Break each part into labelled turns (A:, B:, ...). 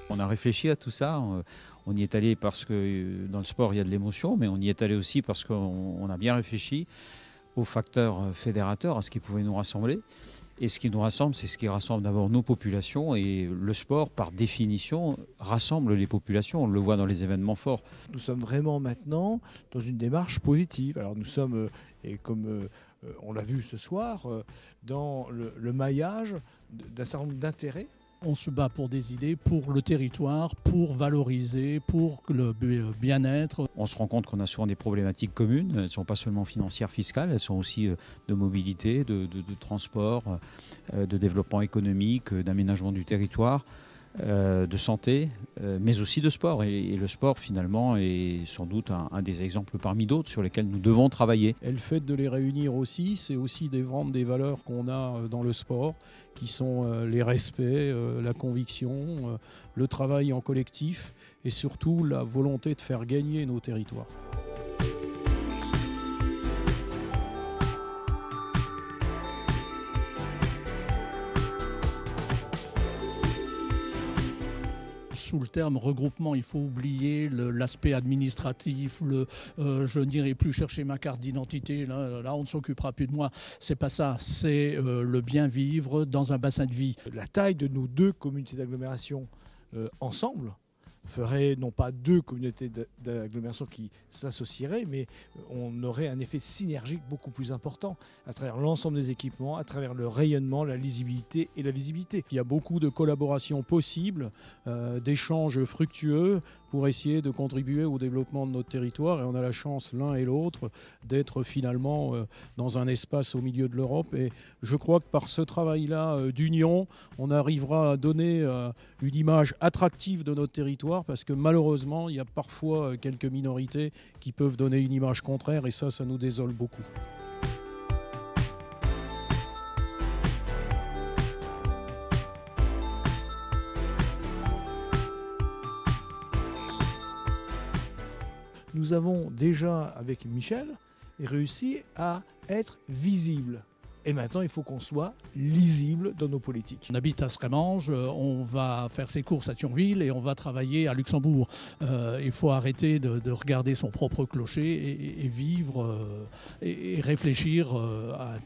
A: On a réfléchi à tout ça. On y est allé parce que dans le sport, il y a de l'émotion, mais on y est allé aussi parce qu'on a bien réfléchi aux facteurs fédérateurs, à ce qui pouvait nous rassembler. Et ce qui nous rassemble, c'est ce qui rassemble d'abord nos populations. Et le sport, par définition, rassemble les populations. On le voit dans les événements forts.
B: Nous sommes vraiment maintenant dans une démarche positive. Alors nous sommes, et comme on l'a vu ce soir, dans le maillage d'un certain nombre d'intérêts.
C: On se bat pour des idées, pour le territoire, pour valoriser, pour le bien-être.
A: On se rend compte qu'on a souvent des problématiques communes. Elles ne sont pas seulement financières, fiscales, elles sont aussi de mobilité, de transport, de développement économique, d'aménagement du territoire, de santé, mais aussi de sport. Et le sport, finalement, est sans doute un des exemples parmi d'autres sur lesquels nous devons travailler.
D: Et le fait de les réunir aussi, c'est aussi vendre des valeurs qu'on a dans le sport, qui sont les respects, la conviction, le travail en collectif et surtout la volonté de faire gagner nos territoires.
C: Sous le terme regroupement, il faut oublier l'aspect administratif, je n'irai plus chercher ma carte d'identité, là on ne s'occupera plus de moi. C'est pas ça, c'est le bien vivre dans un bassin de vie.
B: La taille de nos deux communautés d'agglomération ensemble ferait non pas deux communautés d'agglomération qui s'associeraient, mais on aurait un effet synergique beaucoup plus important à travers l'ensemble des équipements, à travers le rayonnement, la lisibilité et la visibilité.
D: Il y a beaucoup de collaborations possibles, d'échanges fructueux pour essayer de contribuer au développement de notre territoire et on a la chance l'un et l'autre d'être finalement dans un espace au milieu de l'Europe et je crois que par ce travail-là d'union, on arrivera à donner une image attractive de notre territoire parce que malheureusement, il y a parfois quelques minorités qui peuvent donner une image contraire et ça nous désole beaucoup.
B: Nous avons déjà, avec Michel, réussi à être visibles. Et maintenant, il faut qu'on soit lisible dans nos politiques.
C: On habite à Srémange, on va faire ses courses à Thionville et on va travailler à Luxembourg. Il faut arrêter de regarder son propre clocher et vivre et réfléchir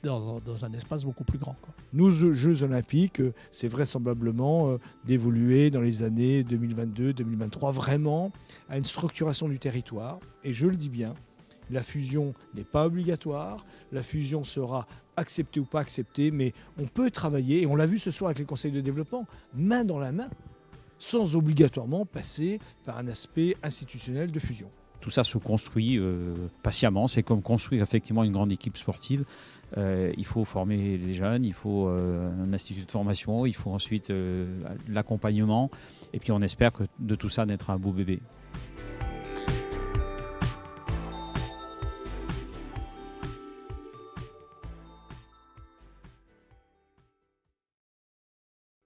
C: dans un espace beaucoup plus grand, quoi.
B: Nos Jeux Olympiques, c'est vraisemblablement d'évoluer dans les années 2022-2023 vraiment à une structuration du territoire. Et je le dis bien, la fusion n'est pas obligatoire, la fusion sera acceptée ou pas acceptée, mais on peut travailler, et on l'a vu ce soir avec les conseils de développement, main dans la main, sans obligatoirement passer par un aspect institutionnel de fusion.
A: Tout ça se construit patiemment, c'est comme construire effectivement une grande équipe sportive. Il faut former les jeunes, il faut un institut de formation, il faut ensuite l'accompagnement, et puis on espère que de tout ça naîtra un beau bébé.